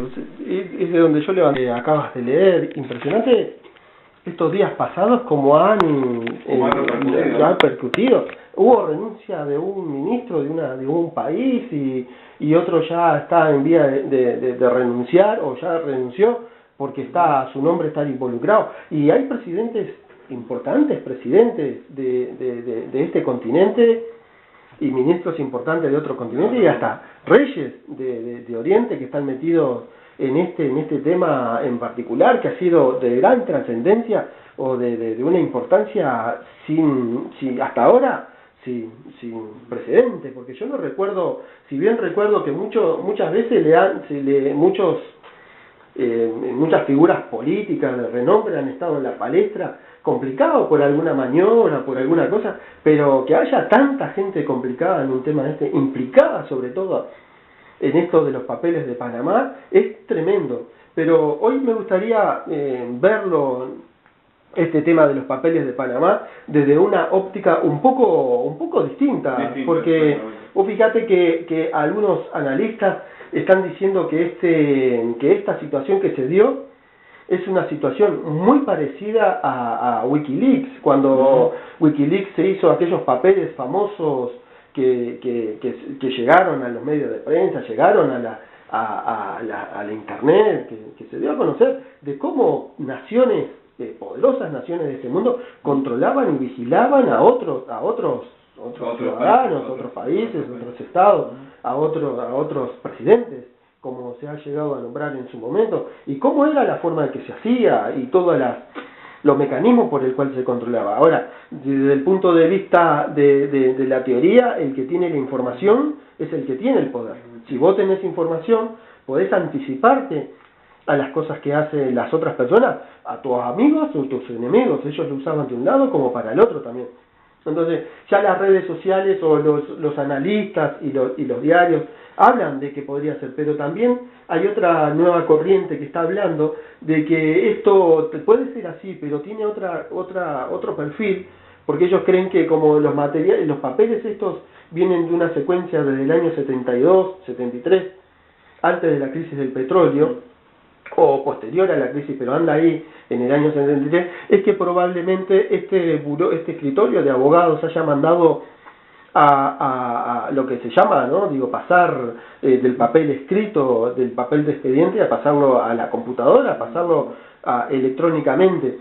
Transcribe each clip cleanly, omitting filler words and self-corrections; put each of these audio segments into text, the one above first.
Es de donde yo levanté, acabas de leer, impresionante estos días pasados como han percutido. Hubo renuncia de un ministro de un país y otro ya está en vía de renunciar o ya renunció porque su nombre está involucrado. Y hay presidentes importantes, presidentes de este continente y ministros importantes de otro continente y hasta reyes de Oriente que están metidos en este tema en particular, que ha sido de gran trascendencia o de una importancia hasta ahora sin precedentes, porque yo no recuerdo, si bien recuerdo que muchas veces muchas figuras políticas de renombre han estado en la palestra, complicado por alguna maniobra, por alguna cosa, pero que haya tanta gente complicada en un tema implicada sobre todo en esto de los papeles de Panamá, es tremendo. Pero hoy me gustaría verlo, este tema de los papeles de Panamá, desde una óptica un poco distinta, porque vos fíjate que algunos analistas están diciendo que esta situación que se dio es una situación muy parecida a Wikileaks, cuando Wikileaks se hizo aquellos papeles famosos que llegaron a los medios de prensa, llegaron a la internet, que se dio a conocer de cómo naciones, poderosas naciones de este mundo, controlaban y vigilaban a otros ciudadanos, otros países, otros estados, a otros presidentes, como se ha llegado a nombrar en su momento, y cómo era la forma en que se hacía y todos los mecanismos por el cual se controlaba. Ahora, desde el punto de vista de la teoría, el que tiene la información es el que tiene el poder. Si vos tenés información, podés anticiparte a las cosas que hacen las otras personas, a tus amigos o tus enemigos. Ellos lo usaban de un lado como para el otro también. Entonces, ya las redes sociales o los analistas y los diarios hablan de que podría ser, pero también hay otra nueva corriente que está hablando de que esto puede ser así, pero tiene otro perfil, porque ellos creen que como los papeles estos vienen de una secuencia desde el año 72, 73, antes de la crisis del petróleo, o posterior a la crisis, pero anda ahí en el año 73, es que probablemente este escritorio de abogados haya mandado a lo que se llama, pasar del papel escrito, del papel de expediente, a pasarlo a la computadora, a pasarlo electrónicamente.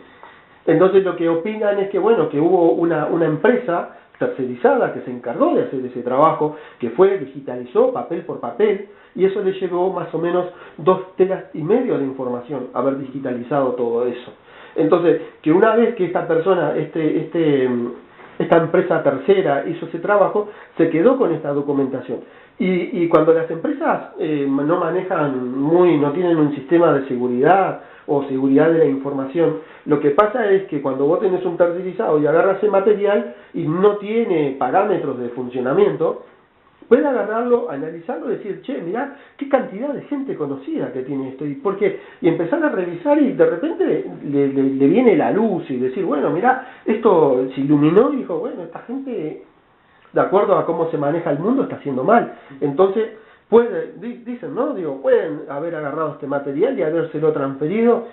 Entonces lo que opinan es que que hubo una empresa tercerizada que se encargó de hacer ese trabajo, que digitalizó papel por papel, y eso le llevó más o menos 2,5 teras de información, haber digitalizado todo eso. Entonces, que una vez que esta persona, esta empresa tercera hizo ese trabajo, se quedó con esta documentación. Y cuando las empresas no tienen un sistema de seguridad o seguridad de la información, lo que pasa es que cuando vos tenés un tercerizado y agarras el material y no tiene parámetros de funcionamiento, puede agarrarlo, analizarlo y decir, che, mirá, qué cantidad de gente conocida que tiene esto, y empezar a revisar y de repente le viene la luz y decir, bueno, mirá, esto se iluminó y dijo, bueno, esta gente, de acuerdo a cómo se maneja el mundo, está haciendo mal. Entonces, dicen, pueden haber agarrado este material y habérselo transferido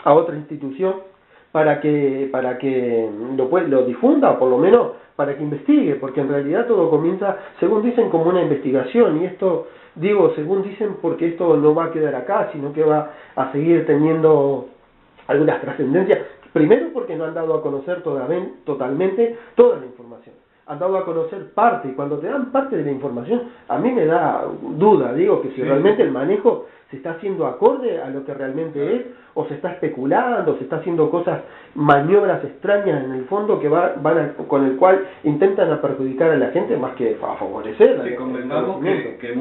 a otra institución para que lo difunda, o por lo menos para que investigue, porque en realidad todo comienza, según dicen, como una investigación, y esto, según dicen, porque esto no va a quedar acá, sino que va a seguir teniendo algunas trascendencias, primero porque no han dado a conocer totalmente toda la información. Han dado a conocer parte, y cuando te dan parte de la información, a mí me da duda, que si realmente el manejo se está haciendo acorde a lo que realmente es, o se está especulando, se está haciendo maniobras extrañas en el fondo que con el cual intentan perjudicar a la gente más que a favorecer. Sí, convengamos que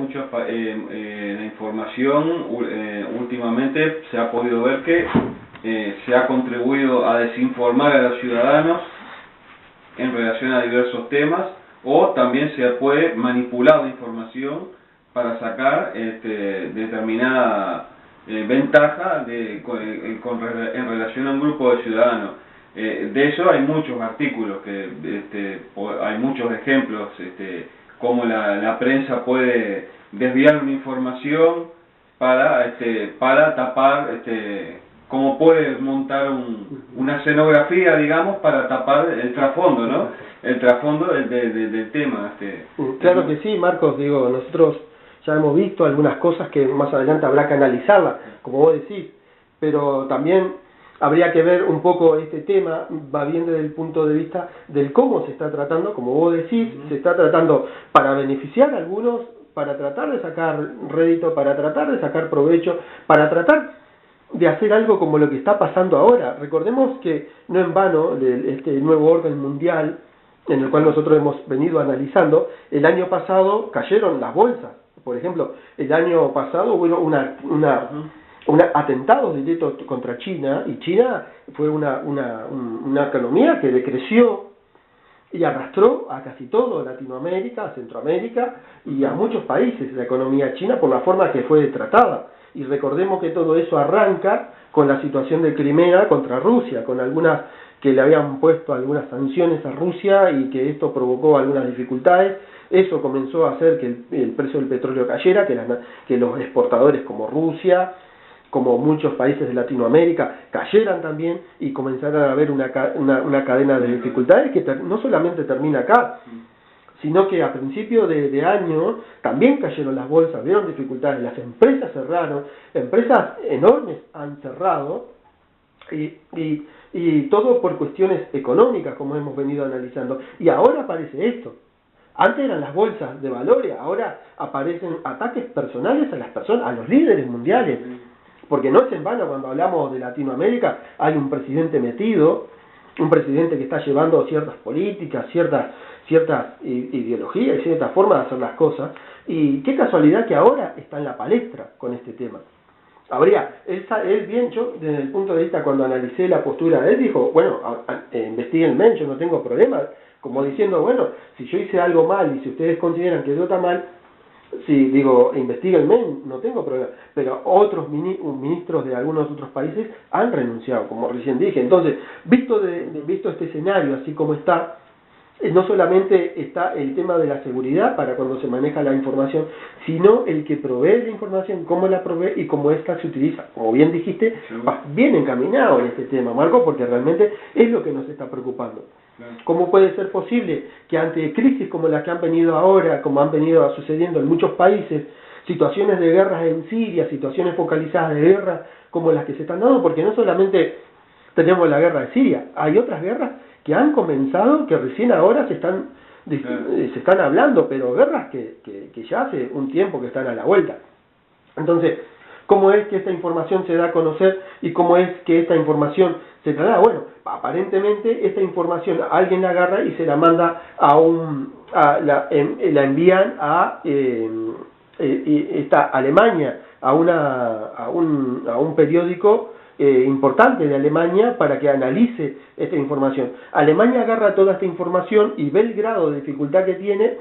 la información últimamente se ha podido ver que se ha contribuido a desinformar a los ciudadanos en relación a diversos temas, o también se puede manipular la información para sacar determinada ventaja en relación a un grupo de ciudadanos. De eso hay muchos artículos, hay muchos ejemplos, cómo la prensa puede desviar una información para tapar, cómo puede montar una escenografía, digamos, para tapar el trasfondo, ¿no? El trasfondo del tema. Claro que sí, Marcos, digo, nosotros ya hemos visto algunas cosas que más adelante habrá que analizarlas, como vos decís, pero también habría que ver un poco este tema, va bien desde el punto de vista del cómo se está tratando, como vos decís, se está tratando para beneficiar a algunos, para tratar de sacar rédito, para tratar de sacar provecho, para tratar de hacer algo como lo que está pasando ahora. Recordemos que no en vano este nuevo orden mundial en el cual nosotros hemos venido analizando, el año pasado cayeron las bolsas. Por ejemplo, el año pasado hubo un atentado directo contra China, y China fue una economía que decreció y arrastró a casi todo Latinoamérica, a Centroamérica y a muchos países la economía china por la forma que fue tratada. Y recordemos que todo eso arranca con la situación de Crimea contra Rusia, con algunas que le habían puesto algunas sanciones a Rusia y que esto provocó algunas dificultades. Eso comenzó a hacer que el precio del petróleo cayera, que los exportadores como Rusia, como muchos países de Latinoamérica, cayeran también y comenzaran a haber una cadena de dificultades que no solamente termina acá, sino que a principio de año también cayeron las bolsas, vieron dificultades, las empresas cerraron, empresas enormes han cerrado, y todo por cuestiones económicas, como hemos venido analizando. Y ahora aparece esto. Antes eran las bolsas de valores, ahora aparecen ataques personales a las personas, a los líderes mundiales. Porque no es en vano cuando hablamos de Latinoamérica, hay un presidente metido, un presidente que está llevando ciertas políticas, ciertas ideologías y ciertas formas de hacer las cosas, y qué casualidad que ahora está en la palestra con este tema. Él bien, yo desde el punto de vista cuando analicé la postura de él, dijo, bueno, investíguenme, yo no tengo problema, como diciendo, bueno, si yo hice algo mal y si ustedes consideran que yo está mal, sí, digo, investíguenme, no tengo problema, pero otros ministros de algunos otros países han renunciado, como recién dije. Entonces, visto este escenario así como está, no solamente está el tema de la seguridad para cuando se maneja la información, sino el que provee la información, cómo la provee y cómo ésta se utiliza. Como bien dijiste, va bien encaminado en este tema, Marco, porque realmente es lo que nos está preocupando. ¿Cómo puede ser posible que ante crisis como las que han venido ahora, como han venido sucediendo en muchos países, situaciones de guerras en Siria, situaciones focalizadas de guerra como las que se están dando? Porque no solamente tenemos la guerra de Siria, hay otras guerras que han comenzado, que recién ahora se están hablando, pero guerras que ya hace un tiempo que están a la vuelta. Entonces, ¿cómo es que esta información se da a conocer y cómo es que esta información se traslada? Bueno, aparentemente esta información alguien la agarra y se la manda la envían a Alemania, a un periódico importante de Alemania para que analice esta información. Alemania agarra toda esta información y ve el grado de dificultad que tiene,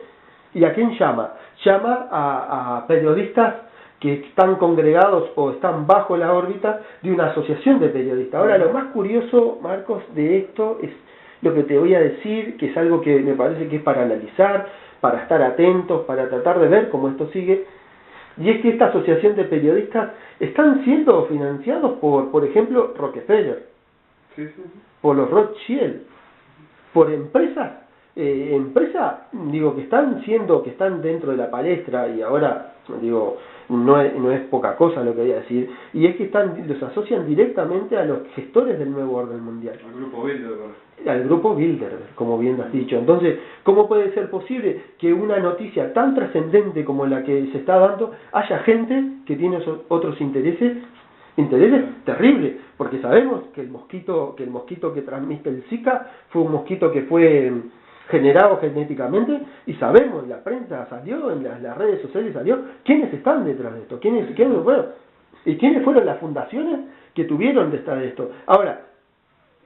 ¿y a quién llama? Llama a periodistas que están congregados o están bajo la órbita de una asociación de periodistas. Ahora, lo más curioso, Marcos, de esto es lo que te voy a decir, que es algo que me parece que es para analizar, para estar atentos, para tratar de ver cómo esto sigue, y es que esta asociación de periodistas están siendo financiados por ejemplo, Rockefeller, por los Rothschild, por empresas, digo, que están dentro de la palestra, y ahora, digo, no es poca cosa lo que voy a decir, y es que los asocian directamente a los gestores del nuevo orden mundial. Al grupo Bilderberg, como bien has dicho. Entonces, ¿cómo puede ser posible que una noticia tan trascendente como la que se está dando, haya gente que tiene otros intereses terribles? Porque sabemos que el mosquito que transmite el Zika fue un mosquito que fue generado genéticamente, y sabemos, la prensa salió, en las redes sociales salió, quiénes están detrás de esto, quiénes fueron las fundaciones que tuvieron detrás de esto. Ahora,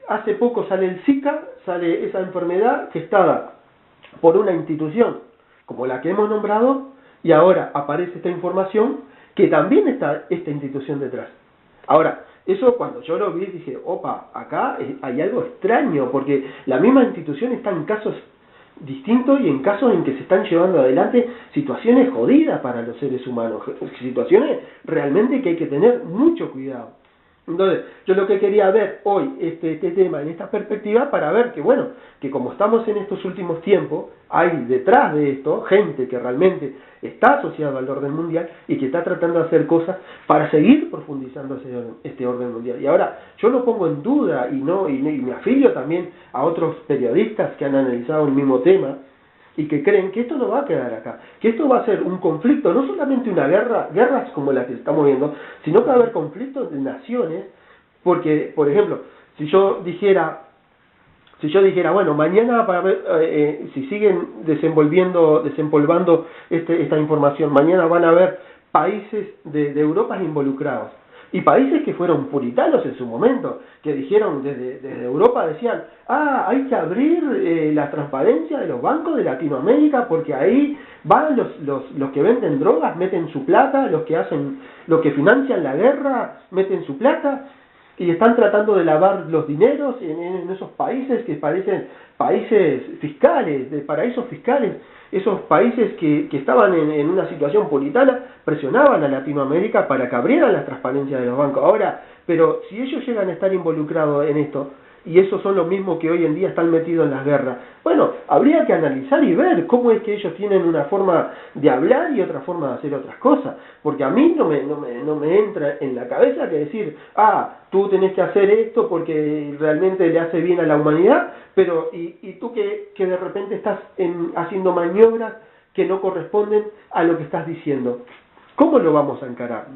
hace poco sale el Zika, sale esa enfermedad gestada por una institución como la que hemos nombrado, y ahora aparece esta información que también está esta institución detrás. Ahora, eso cuando yo lo vi dije, opa, acá hay algo extraño, porque la misma institución está en casos distinto y en casos en que se están llevando adelante situaciones jodidas para los seres humanos, situaciones realmente que hay que tener mucho cuidado. Entonces, yo lo que quería ver hoy, este tema en esta perspectiva, para ver que, bueno, que como estamos en estos últimos tiempos, hay detrás de esto gente que realmente está asociada al orden mundial y que está tratando de hacer cosas para seguir profundizando este orden mundial. Y ahora, yo lo pongo en duda y me afilio también a otros periodistas que han analizado el mismo tema, y que creen que esto no va a quedar acá, que esto va a ser un conflicto, no solamente una guerra, guerras como la que estamos viendo, sino que va a haber conflictos de naciones, porque, por ejemplo, si yo dijera, bueno, mañana para ver, si siguen desempolvando esta información, mañana van a haber países de Europa involucrados. Y países que fueron puritanos en su momento, que dijeron desde Europa, decían, hay que abrir la transparencia de los bancos de Latinoamérica porque ahí van los que venden drogas, meten su plata, los que financian la guerra, meten su plata, y están tratando de lavar los dineros en esos países que parecen países fiscales, de paraísos fiscales. Esos países que estaban en una situación puritana presionaban a Latinoamérica para que abrieran las transparencias de los bancos. Ahora, pero si ellos llegan a estar involucrados en esto, y esos son los mismos que hoy en día están metidos en las guerras, bueno, habría que analizar y ver cómo es que ellos tienen una forma de hablar y otra forma de hacer otras cosas, porque a mí no me entra en la cabeza que decir, tú tenés que hacer esto porque realmente le hace bien a la humanidad, pero y tú que de repente estás haciendo maniobras que no corresponden a lo que estás diciendo. ¿Cómo lo vamos a encarar?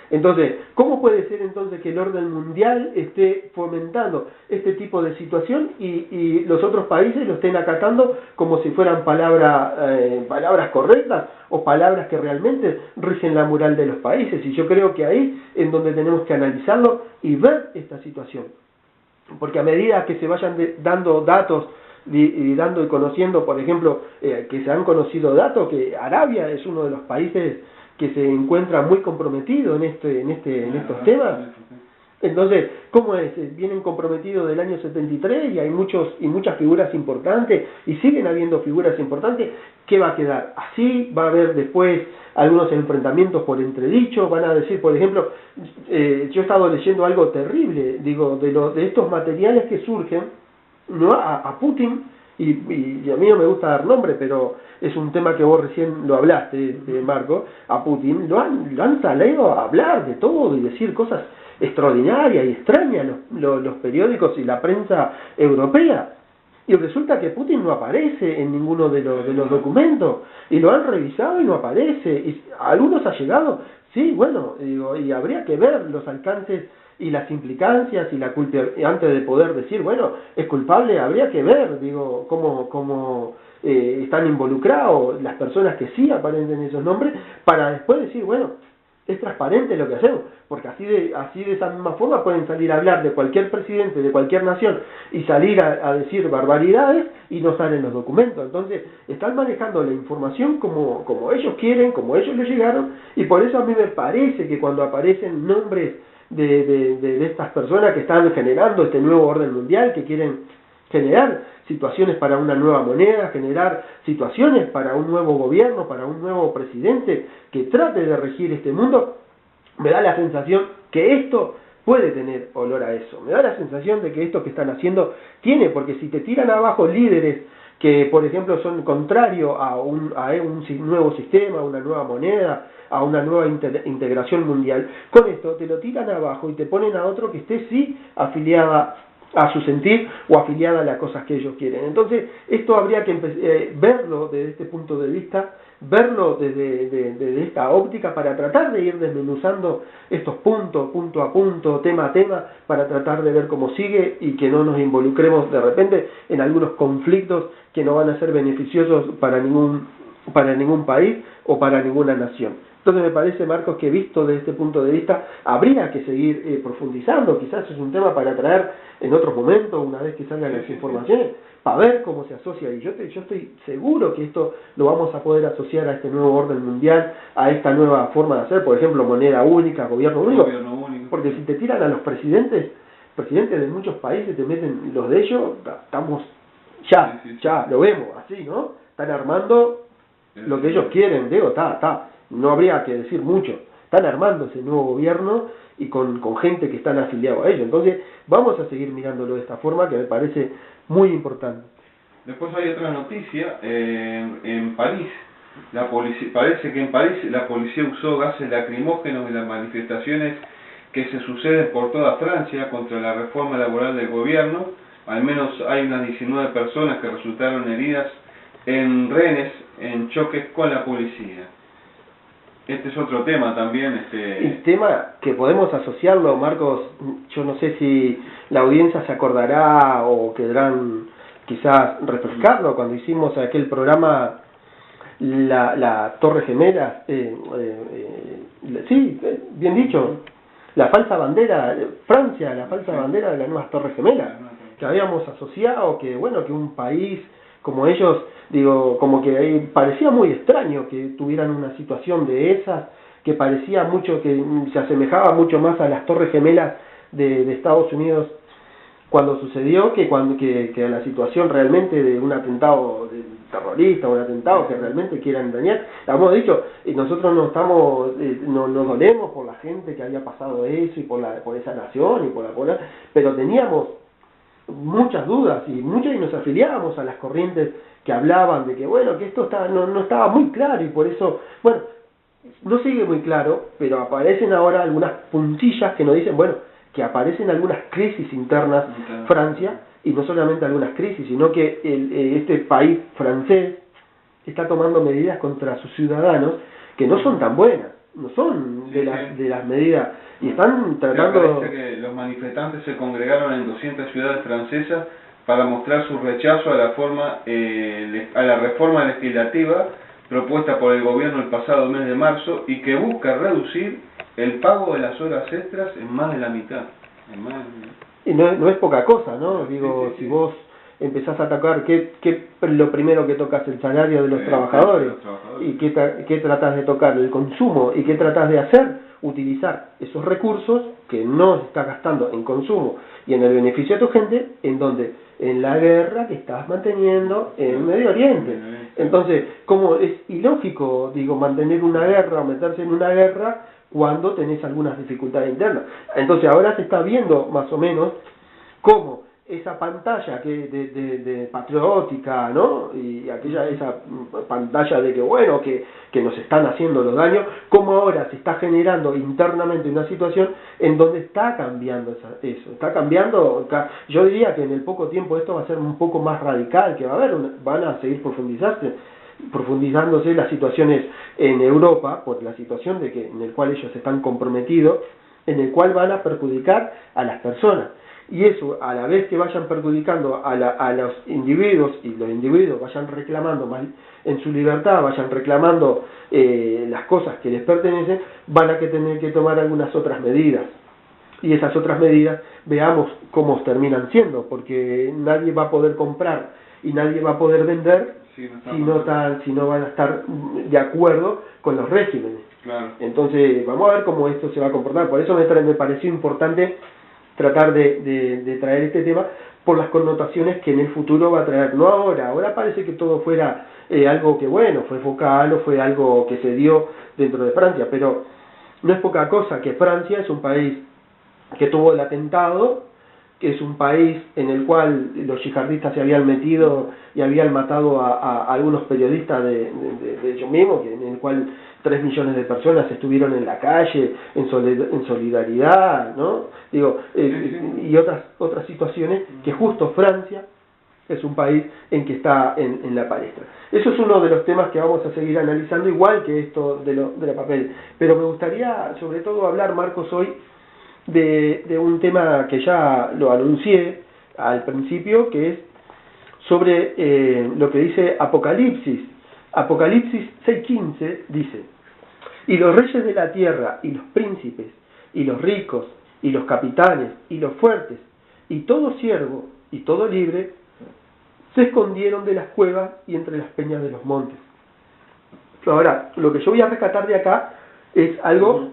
Entonces, ¿cómo puede ser entonces que el orden mundial esté fomentando este tipo de situación y los otros países lo estén acatando como si fueran palabras correctas o palabras que realmente rigen la moral de los países? Y yo creo que ahí es donde tenemos que analizarlo y ver esta situación. Porque a medida que se vayan dando datos y dando y conociendo, por ejemplo, que se han conocido datos, que Arabia es uno de los países que se encuentra muy comprometido en estos temas. Entonces, ¿cómo es? Vienen comprometidos del año 73 y hay muchas figuras importantes y siguen habiendo figuras importantes. ¿Qué va a quedar? Así va a haber después algunos enfrentamientos por entredicho, van a decir, por ejemplo, yo he estado leyendo algo terrible, digo, de estos materiales que surgen, ¿no? A Putin, y a mí no me gusta dar nombre, pero es un tema que vos recién lo hablaste, Marco, a Putin, lo han salido a hablar de todo y decir cosas extraordinarias y extrañas los periódicos y la prensa europea. Y resulta que Putin no aparece en ninguno de los documentos, y lo han revisado y no aparece, y a algunos ha llegado, sí, bueno, digo, y habría que ver los alcances y las implicancias y la culpa, antes de poder decir, bueno, es culpable, habría que ver, digo, cómo están involucrados las personas que sí aparecen en esos nombres, para después decir, bueno, es transparente lo que hacemos, porque así de esa misma forma pueden salir a hablar de cualquier presidente de cualquier nación y salir a decir barbaridades y no salen los documentos. Entonces están manejando la información como ellos quieren, como ellos le llegaron, y por eso a mí me parece que cuando aparecen nombres de estas personas que están generando este nuevo orden mundial, que quieren generar situaciones para una nueva moneda, generar situaciones para un nuevo gobierno, para un nuevo presidente que trate de regir este mundo, me da la sensación que esto puede tener olor a eso. Me da la sensación de que esto que están haciendo tiene, porque si te tiran abajo líderes que, por ejemplo, son contrarios a un nuevo sistema, a una nueva moneda, a una nueva integración mundial, con esto te lo tiran abajo y te ponen a otro que esté sí afiliada a su sentir o afiliada a las cosas que ellos quieren. Entonces, esto habría que verlo desde este punto de vista, verlo desde esta óptica para tratar de ir desmenuzando estos puntos, punto a punto, tema a tema, para tratar de ver cómo sigue y que no nos involucremos de repente en algunos conflictos que no van a ser beneficiosos para ningún país o para ninguna nación. Entonces me parece, Marcos, que visto desde este punto de vista, habría que seguir profundizando. Quizás es un tema para traer en otros momentos, una vez que salgan las informaciones, para ver cómo se asocia. Y yo estoy seguro que esto lo vamos a poder asociar a este nuevo orden mundial, a esta nueva forma de hacer, por ejemplo, moneda única, gobierno único. Porque si te tiran a los presidentes de muchos países, te meten los de ellos, estamos ya lo vemos así, ¿no? Están armando lo que ellos quieren, digo, no habría que decir mucho. Están armando ese nuevo gobierno y con gente que están afiliados a ellos. Entonces, vamos a seguir mirándolo de esta forma que me parece muy importante. Después hay otra noticia, en París, parece que en París la policía usó gases lacrimógenos en las manifestaciones que se suceden por toda Francia contra la reforma laboral del gobierno. Al menos hay unas 19 personas que resultaron heridas en Rennes en choques con la policía. Este es otro tema también. El tema que podemos asociarlo, Marcos, yo no sé si la audiencia se acordará o querrán quizás refrescarlo cuando hicimos aquel programa la Torre Gemela, sí, bien dicho, la falsa bandera, Francia, la falsa bandera de las nuevas Torres Gemelas, que habíamos asociado que, bueno, que un país como ellos, digo, como que parecía muy extraño que tuvieran una situación de esas, que parecía mucho, que se asemejaba mucho más a las Torres Gemelas de Estados Unidos cuando sucedió que a la situación realmente de un atentado terrorista, un atentado que realmente quieran dañar. Hemos dicho, nosotros no estamos, nos dolemos por la gente que había pasado eso y por esa nación y pero teníamos muchas dudas y nos afiliábamos a las corrientes que hablaban de que bueno, que esto no estaba muy claro y por eso, bueno, no sigue muy claro, pero aparecen ahora algunas puntillas que nos dicen, bueno, que aparecen algunas crisis internas en Francia, y no solamente algunas crisis, sino que este país francés está tomando medidas contra sus ciudadanos que no son tan buenas, no son de las medidas, y están tratando... Parece que los manifestantes se congregaron en 200 ciudades francesas para mostrar su rechazo a la reforma legislativa propuesta por el gobierno el pasado mes de marzo y que busca reducir el pago de las horas extras en más de la mitad. Y no es poca cosa, ¿no? Digo, si vos empezás a tocar, ¿qué lo primero que tocas? El salario de los trabajadores. ¿Y qué tratás de tocar? El consumo. ¿Y qué tratás de hacer? Utilizar esos recursos que no estás gastando en consumo y en el beneficio de tu gente, ¿en donde? En la guerra que estás manteniendo en Medio Oriente. Entonces, como es ilógico, digo, mantener una guerra o meterse en una guerra cuando tenés algunas dificultades internas. Entonces ahora se está viendo más o menos cómo esa pantalla de patriótica, ¿no? Y esa pantalla de que bueno, que nos están haciendo los daños, cómo ahora se está generando internamente una situación en donde está cambiando eso, está cambiando. Yo diría que en el poco tiempo esto va a ser un poco más radical, que van a seguir profundizándose las situaciones en Europa por la situación en el cual ellos están comprometidos, en el cual van a perjudicar a las personas. Y eso, a la vez que vayan perjudicando a los individuos y los individuos vayan reclamando más en su libertad, vayan reclamando las cosas que les pertenecen, van a tener que tomar algunas otras medidas. Y esas otras medidas, veamos cómo terminan siendo, porque nadie va a poder comprar y nadie va a poder vender si no van a estar de acuerdo con los regímenes. Claro. Entonces, vamos a ver cómo esto se va a comportar. Por eso me pareció importante tratar de traer este tema por las connotaciones que en el futuro va a traer. No ahora parece que todo fuera algo que bueno, fue focal o fue algo que se dio dentro de Francia, pero no es poca cosa que Francia es un país que tuvo el atentado, que es un país en el cual los yihadistas se habían metido y habían matado a algunos periodistas de ellos mismos, en el cual 3 millones de personas estuvieron en la calle en solidaridad, ¿no? Digo, y otras situaciones que justo Francia es un país en que está en la palestra. Eso es uno de los temas que vamos a seguir analizando, igual que esto de la papel. Pero me gustaría sobre todo hablar, Marcos, hoy de un tema que ya lo anuncié al principio, que es sobre lo que dice Apocalipsis. Apocalipsis 6:15 dice: y los reyes de la tierra, y los príncipes, y los ricos, y los capitanes, y los fuertes, y todo siervo, y todo libre, se escondieron de las cuevas y entre las peñas de los montes. Ahora, lo que yo voy a rescatar de acá es algo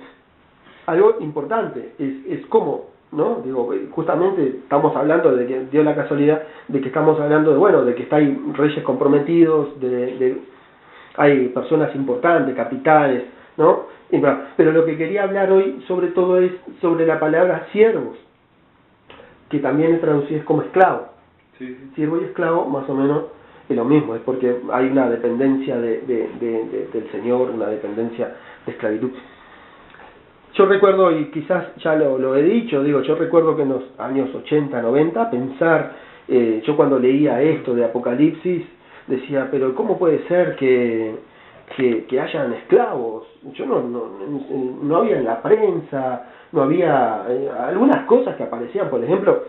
importante, es como ¿no? Digo, justamente estamos hablando de que dio la casualidad de que estamos hablando de, bueno, de que hay reyes comprometidos, hay personas importantes, capitales, ¿no? Pero lo que quería hablar hoy sobre todo es sobre la palabra siervos, que también es traducido como esclavo. Sí, sí. Siervo y esclavo más o menos es lo mismo, es porque hay una dependencia del Señor, una dependencia de esclavitud. Yo recuerdo, y quizás ya lo he dicho, digo, yo recuerdo que en los años 80, 90, pensar, yo cuando leía esto de Apocalipsis, decía, pero ¿cómo puede ser que hayan esclavos? Yo no había en la prensa, no había algunas cosas que aparecían, por ejemplo,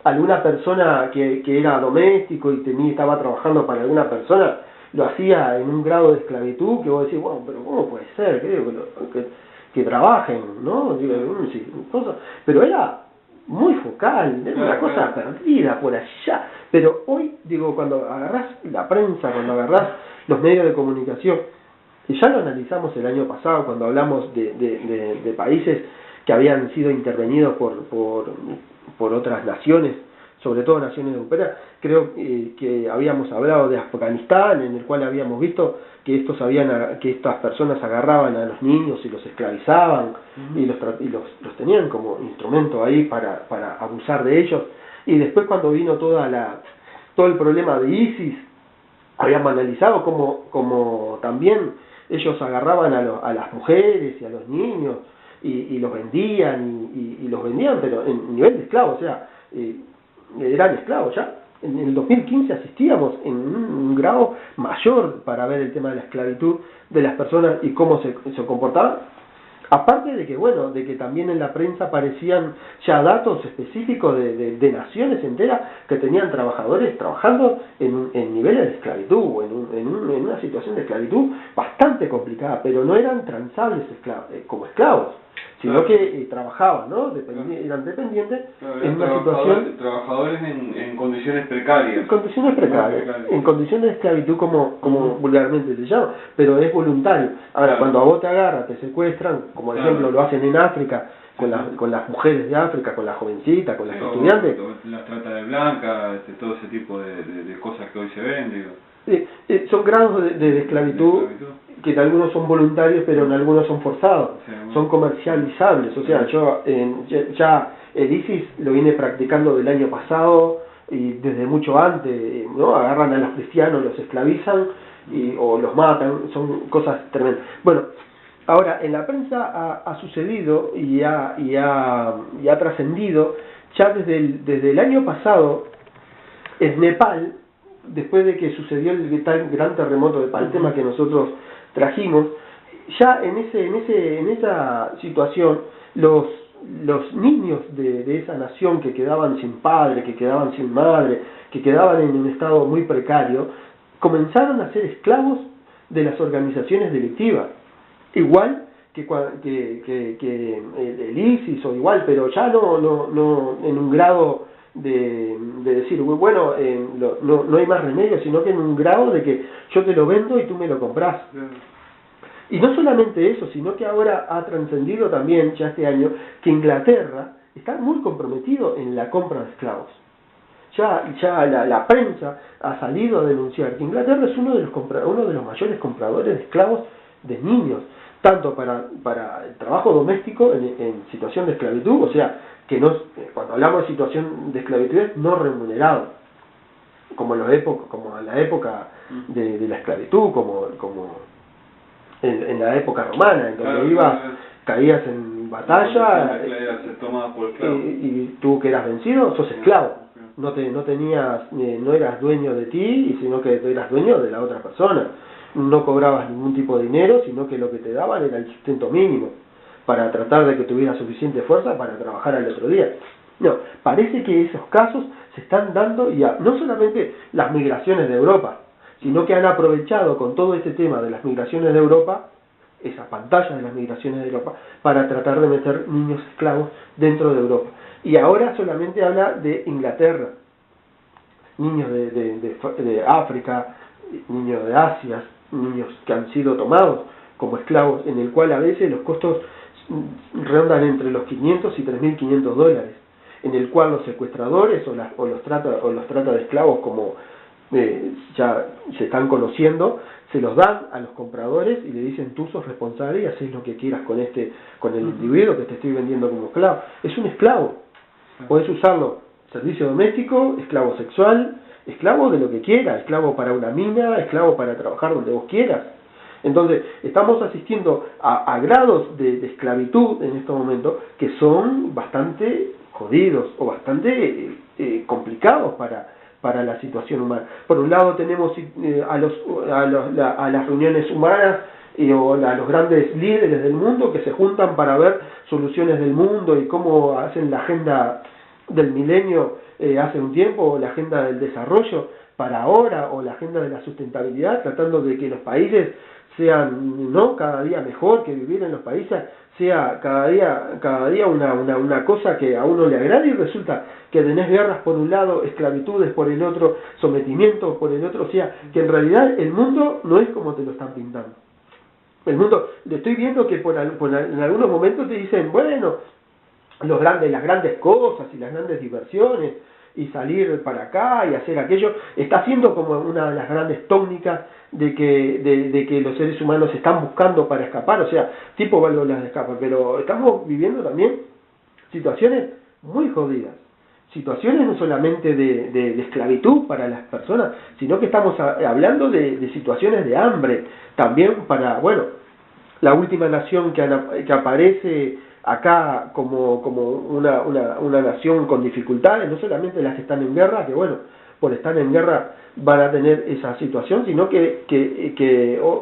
alguna persona que era doméstico y estaba trabajando para alguna persona, lo hacía en un grado de esclavitud que vos decís, bueno, pero ¿cómo puede ser? Que trabajen, ¿no? Digo, sí, pero era muy focal, era una cosa perdida por allá. Pero hoy, digo, cuando agarrás la prensa, cuando agarrás los medios de comunicación, y ya lo analizamos el año pasado cuando hablamos de países que habían sido intervenidos por otras naciones, sobre todo naciones europeas, creo que habíamos hablado de Afganistán, en el cual habíamos visto que estas personas agarraban a los niños y los esclavizaban y los tenían como instrumento ahí para abusar de ellos. Y después cuando vino todo el problema de ISIS, habíamos analizado como también ellos agarraban a las mujeres y a los niños y los vendían y los vendían, pero en nivel de esclavos, o sea, eran esclavos ya. En el 2015 asistíamos en un grado mayor para ver el tema de la esclavitud de las personas y cómo se comportaban. Aparte de que, bueno, de que también en la prensa aparecían ya datos específicos de naciones enteras que tenían trabajadores trabajando en niveles de esclavitud, o en una situación de esclavitud bastante complicada, pero no eran transables como esclavos, sino que trabajaban, ¿no? Eran dependientes en una situación... Trabajadores en condiciones precarias. En condiciones precarias, en condiciones de esclavitud como vulgarmente se llama, pero es voluntario. Ahora, cuando a vos te agarran, te secuestran, como por ejemplo lo hacen en África, con las mujeres de África, con las jovencitas, con las estudiantes. La trata de blancas, todo ese tipo de cosas que hoy se ven, digo. Son grados de esclavitud que en algunos son voluntarios, pero en algunos son forzados, son comercializables. O sea, ya el ISIS lo viene practicando del año pasado y desde mucho antes, ¿no? Agarran a los cristianos, los esclavizan o los matan, son cosas tremendas. Bueno, ahora en la prensa ha sucedido y ha trascendido ya desde el año pasado en Nepal, después de que sucedió el gran terremoto de Nepal, el tema que nosotros trajimos, ya en esa situación los niños de esa nación que quedaban sin padre, que quedaban sin madre, que quedaban en un estado muy precario, comenzaron a ser esclavos de las organizaciones delictivas, igual que el ISIS o igual, pero ya no en un grado de decir, bueno, no hay más remedio, sino que en un grado de que yo te lo vendo y tú me lo compras. Y no solamente eso, sino que ahora ha trascendido también, ya este año, que Inglaterra está muy comprometido en la compra de esclavos. Ya la prensa ha salido a denunciar que Inglaterra es uno de los mayores compradores de esclavos de niños, tanto para el trabajo doméstico en situación de esclavitud, o sea, que cuando hablamos de situación de esclavitud es no remunerado, como en la época de la esclavitud, como en la época romana, en donde caías en batalla y tú que eras vencido, sos esclavo, no eras dueño de ti, sino que eras dueño de la otra persona, no cobrabas ningún tipo de dinero, sino que lo que te daban era el sustento mínimo, para tratar de que tuvieras suficiente fuerza para trabajar al otro día. No, parece que esos casos se están dando, y no solamente las migraciones de Europa, sino que han aprovechado con todo este tema de las migraciones de Europa, esa pantalla de las migraciones de Europa, para tratar de meter niños esclavos dentro de Europa. Y ahora solamente habla de Inglaterra, niños de África, niños de Asia, niños que han sido tomados como esclavos, en el cual a veces los costos rondan entre los 500 y 3.500 dólares, en el cual los secuestradores o los trata de esclavos, como ya se están conociendo, se los dan a los compradores y le dicen: tú sos responsable y haces lo que quieras con el individuo que te estoy vendiendo como esclavo. Es un esclavo. Podés usarlo servicio doméstico, esclavo sexual, esclavo de lo que quieras, esclavo para una mina, esclavo para trabajar donde vos quieras. Entonces, estamos asistiendo a grados de esclavitud en estos momentos que son bastante jodidos o bastante complicados para la situación humana. Por un lado tenemos a las reuniones humanas o a los grandes líderes del mundo que se juntan para ver soluciones del mundo y cómo hacen la agenda del milenio hace un tiempo, o la agenda del desarrollo para ahora, o la agenda de la sustentabilidad, tratando de que los países sean cada día mejor, que vivir en los países sea cada día una cosa que a uno le agrade, y resulta que tenés guerras por un lado, esclavitudes por el otro, sometimiento por el otro. O sea, que en realidad el mundo no es como te lo están pintando. El mundo, le estoy viendo que en algunos momentos te dicen: bueno, las grandes cosas y las grandes diversiones y salir para acá y hacer aquello, está siendo como una de las grandes tónicas de que los seres humanos están buscando para escapar, o sea, tipo válvulas de escape. Pero estamos viviendo también situaciones muy jodidas, situaciones no solamente de esclavitud para las personas, sino que estamos hablando de situaciones de hambre también para, la última nación que aparece acá como una nación con dificultades, no solamente las que están en guerra, que por estar en guerra van a tener esa situación, sino que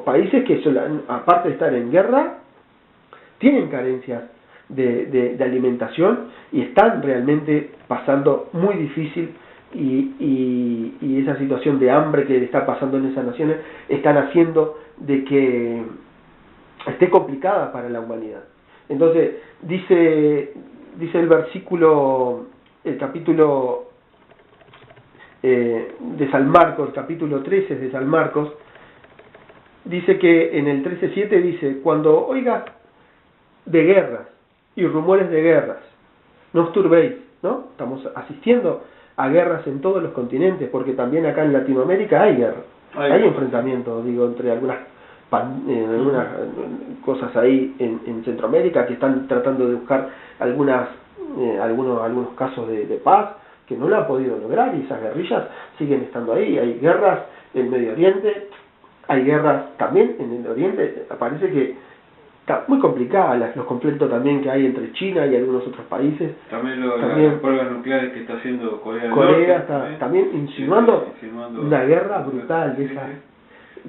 países que aparte de estar en guerra tienen carencias de alimentación y están realmente pasando muy difícil, y esa situación de hambre que está pasando en esas naciones están haciendo de que esté complicada para la humanidad. Entonces dice el versículo, el capítulo de San Marcos, el capítulo 13 de San Marcos, dice que en el 13:7 dice: cuando oigas de guerras y rumores de guerras, no os turbéis, ¿no? Estamos asistiendo a guerras en todos los continentes, porque también acá en Latinoamérica hay guerra, hay enfrentamientos, entre algunas cosas ahí en Centroamérica, que están tratando de buscar algunos casos de paz que no lo han podido lograr, y esas guerrillas siguen estando ahí. Hay guerras en Medio Oriente, hay guerras también en el Oriente. Parece que está muy complicada los conflictos también que hay entre China y algunos otros países. También las pruebas nucleares que está haciendo Corea del Norte. Está también insinuando una guerra brutal.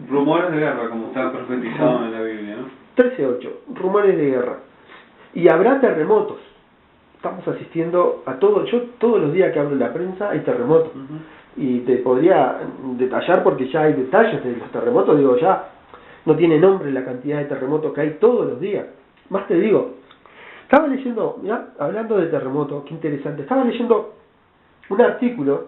Rumores de guerra, como está profetizado en la Biblia, ¿no? 13:8, rumores de guerra. Y habrá terremotos. Estamos asistiendo a todo. Yo todos los días que abro la prensa hay terremotos. Y te podría detallar, porque ya hay detalles de los terremotos. Ya no tiene nombre la cantidad de terremotos que hay todos los días. Más te digo, estaba leyendo, hablando de terremotos, qué interesante, estaba leyendo un artículo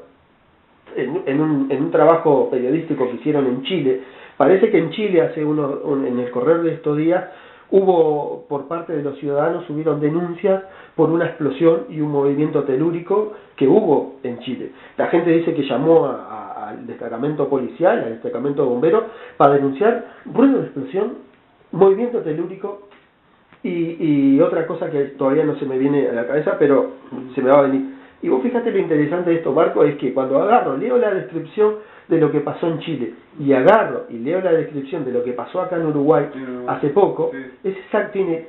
en un trabajo periodístico que hicieron en Chile. Parece que en Chile en el correr de estos días hubo, por parte de los ciudadanos, hubieron denuncias por una explosión y un movimiento telúrico que hubo en Chile. La gente dice que llamó al destacamento policial, al destacamento de bomberos, para denunciar ruido de explosión, movimiento telúrico y otra cosa que todavía no se me viene a la cabeza, pero se me va a venir. Y vos fíjate lo interesante de esto, Marco, es que cuando leo la descripción de lo que pasó en Chile, y leo la descripción de lo que pasó acá en Uruguay hace poco, sí, tiene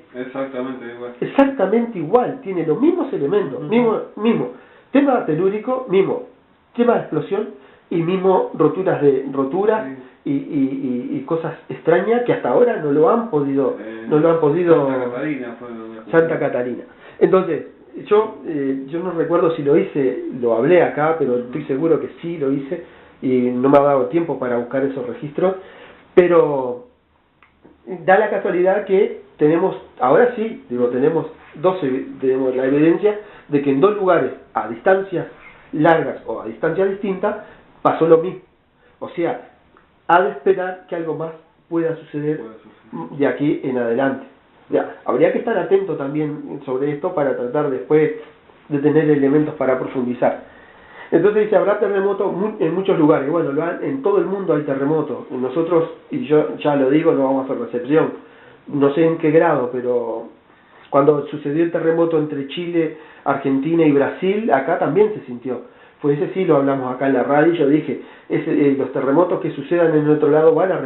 exactamente igual, tiene los mismos elementos, mismo tema telúrico, mismo tema de explosión, y mismo roturas y cosas extrañas que hasta ahora no lo han podido Santa Catarina. Entonces, yo no recuerdo si lo hice, lo hablé acá, pero estoy seguro que sí lo hice, y no me ha dado tiempo para buscar esos registros, pero da la casualidad que tenemos la evidencia de que en dos lugares, a distancias largas o a distancias distintas, pasó lo mismo. O sea, ha de esperar que algo más pueda suceder de aquí en adelante. Ya, habría que estar atento también sobre esto para tratar después de tener elementos para profundizar. Entonces dice, habrá terremotos en muchos lugares. Bueno, en todo el mundo hay terremotos. Nosotros, y yo ya lo digo, no vamos a hacer recepción. No sé en qué grado, pero cuando sucedió el terremoto entre Chile, Argentina y Brasil, acá también se sintió. Pues ese sí lo hablamos acá en la radio, y yo dije, los terremotos que sucedan en otro lado van a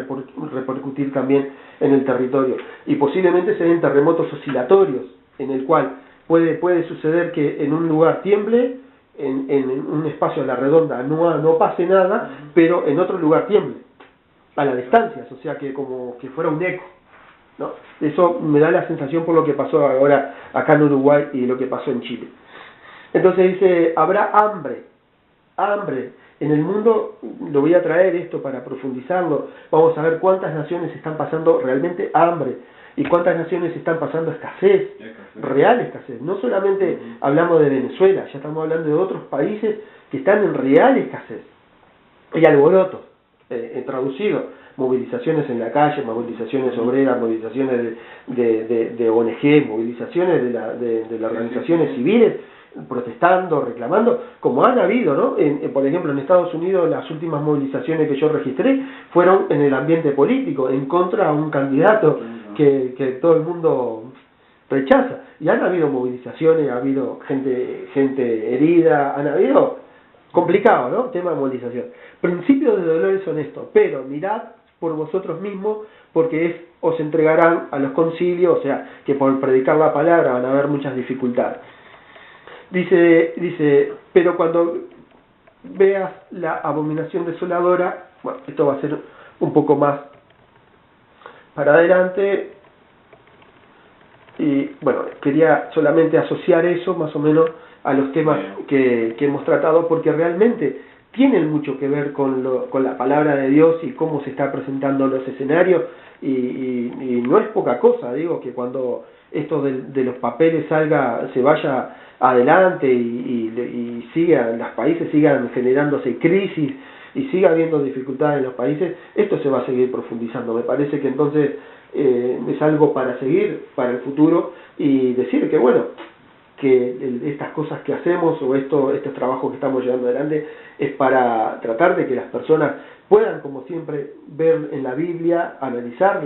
repercutir también en el territorio. Y posiblemente se den terremotos oscilatorios, en el cual puede suceder que en un lugar tiemble, en un espacio a la redonda no pase nada, pero en otro lugar tiemble, a la distancia, o sea que como que fuera un eco, ¿no? Eso me da la sensación por lo que pasó ahora acá en Uruguay y lo que pasó en Chile. Entonces dice, habrá hambre en el mundo. Lo voy a traer esto para profundizarlo. Vamos a ver cuántas naciones están pasando realmente hambre y cuántas naciones están pasando escasez, real escasez. No solamente hablamos de Venezuela, ya estamos hablando de otros países que están en real escasez. Hay alborotos, traducido, movilizaciones en la calle, movilizaciones obreras, movilizaciones de ONG, movilizaciones de las organizaciones civiles, protestando, reclamando, como han habido, ¿no? Por ejemplo, en Estados Unidos las últimas movilizaciones que yo registré fueron en el ambiente político, en contra a un candidato que todo el mundo rechaza. Y han habido movilizaciones, ha habido gente herida, han habido complicado, ¿no? Tema de movilización. Principios de dolores son estos, pero mirad por vosotros mismos, porque os entregarán a los concilios, o sea, que por predicar la palabra van a haber muchas dificultades. Dice, pero cuando veas la abominación desoladora, bueno, esto va a ser un poco más para adelante, y bueno, quería solamente asociar eso más o menos a los temas que hemos tratado, porque realmente tienen mucho que ver con la palabra de Dios y cómo se está presentando los escenarios, y no es poca cosa, digo, que cuando esto de los papeles se vaya adelante y los países sigan generándose crisis y siga habiendo dificultades en los países, esto se va a seguir profundizando. Me parece que entonces es algo para seguir para el futuro, y decir que bueno, que estas cosas que hacemos o estos trabajos que estamos llevando adelante es para tratar de que las personas puedan, como siempre, ver en la Biblia, analizar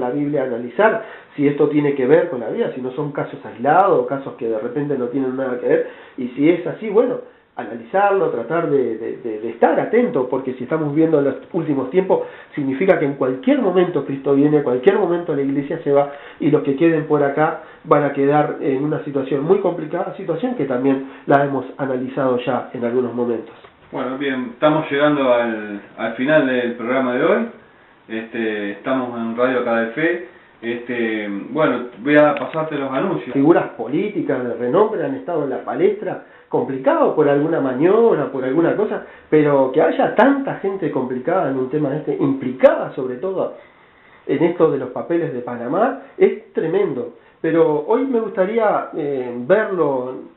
si esto tiene que ver con la vida, si no son casos aislados o casos que de repente no tienen nada que ver, y si es así, bueno, analizarlo, tratar de estar atento, porque si estamos viendo en los últimos tiempos, significa que en cualquier momento Cristo viene, en cualquier momento la iglesia se va, y los que queden por acá van a quedar en una situación muy complicada, situación que también la hemos analizado ya en algunos momentos. Bueno, bien, estamos llegando al final del programa de hoy. Estamos en Radio Cadefe. Bueno, voy a pasarte los anuncios. Figuras políticas de renombre han estado en la palestra, complicado por alguna maniobra, por alguna cosa, pero que haya tanta gente complicada en un tema implicada sobre todo en esto de los papeles de Panamá, es tremendo. Pero hoy me gustaría verlo,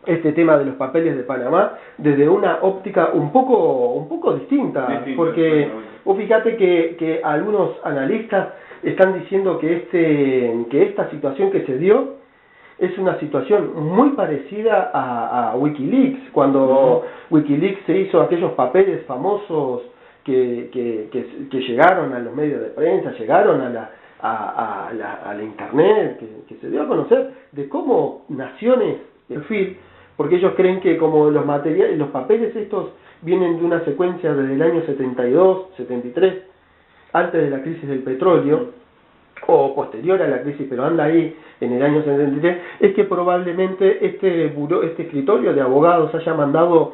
este tema de los papeles de Panamá, desde una óptica un poco distinta, porque vos fíjate que algunos analistas están diciendo que esta situación que se dio es una situación muy parecida a Wikileaks, cuando Wikileaks se hizo aquellos papeles famosos que llegaron a los medios de prensa, llegaron a la internet, que se dio a conocer de cómo naciones de perfil, porque ellos creen que como los papeles estos vienen de una secuencia desde el año 72, 73, antes de la crisis del petróleo, o posterior a la crisis, pero anda ahí en el año 73, es que probablemente este escritorio de abogados haya mandado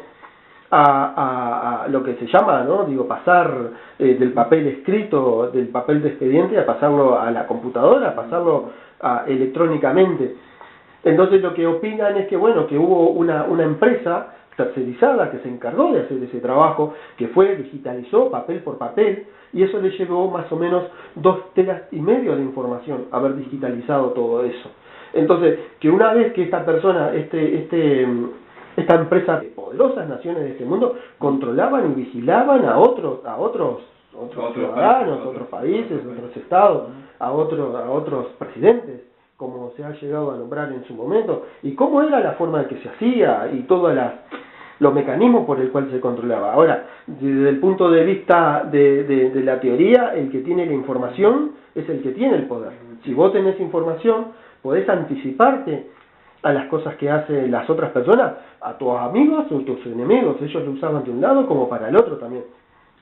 a lo que se llama, ¿no? Digo, pasar del papel escrito, del papel de expediente, a pasarlo a la computadora, a pasarlo electrónicamente. Entonces lo que opinan es que bueno, que hubo una empresa tercerizada que se encargó de hacer ese trabajo, que digitalizó papel por papel, y eso le llevó más o menos 2,5 teras de información, haber digitalizado todo eso. Entonces, que una vez que esta persona, esta empresa de poderosas naciones de este mundo, controlaban y vigilaban a otros ciudadanos, otros países, otros estados, a otros presidentes, como se ha llegado a nombrar en su momento, y cómo era la forma en que se hacía y todos los mecanismos por el cual se controlaba. Ahora, desde el punto de vista de la teoría, el que tiene la información es el que tiene el poder. Si vos tenés información, podés anticiparte a las cosas que hacen las otras personas, a tus amigos o tus enemigos. Ellos lo usaban de un lado como para el otro también.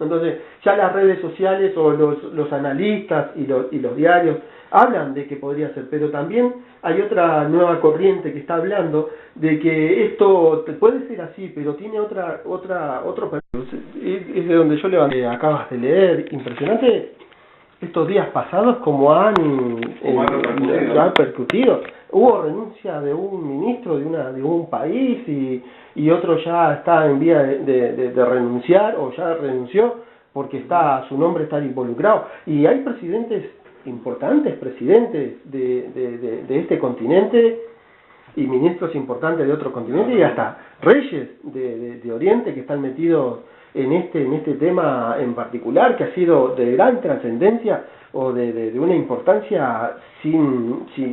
Entonces, ya las redes sociales o los analistas y los diarios hablan de que podría ser, pero también hay otra nueva corriente que está hablando de que esto puede ser así, pero tiene otro periodo. Es de donde yo levanté, acabas de leer, impresionante estos días pasados como han percutido. Hubo renuncia de un ministro de un país y otro ya está en vía de renunciar o ya renunció porque su nombre está involucrado. Y hay presidentes importantes, presidentes de este continente y ministros importantes de otro continente y hasta reyes de Oriente que están metidos en este tema en particular, que ha sido de gran trascendencia o de una importancia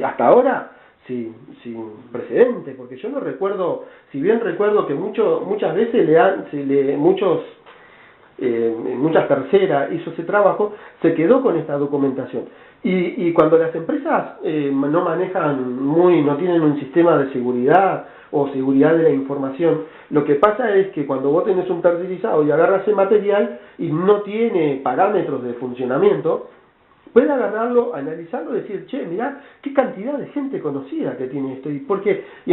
hasta ahora sin precedente, porque yo no recuerdo, si bien recuerdo que muchas veces muchas terceras hizo ese trabajo, se quedó con esta documentación. Y cuando las empresas no manejan no tienen un sistema de seguridad o seguridad de la información, lo que pasa es que cuando vos tenés un tercerizado y agarras el material y no tiene parámetros de funcionamiento, puede agarrarlo, analizarlo y decir, che, mirá, qué cantidad de gente conocida que tiene esto. Y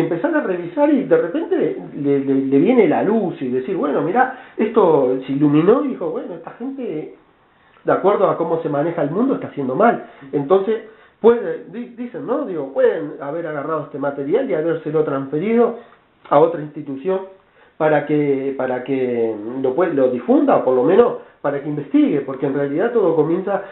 empezar a revisar y de repente le viene la luz y decir, bueno, mirá, esto se iluminó y dijo, bueno, esta gente, de acuerdo a cómo se maneja el mundo, está haciendo mal. Entonces, dicen, ¿no? Pueden haber agarrado este material y habérselo transferido a otra institución para que lo difunda o por lo menos para que investigue, porque en realidad todo comienza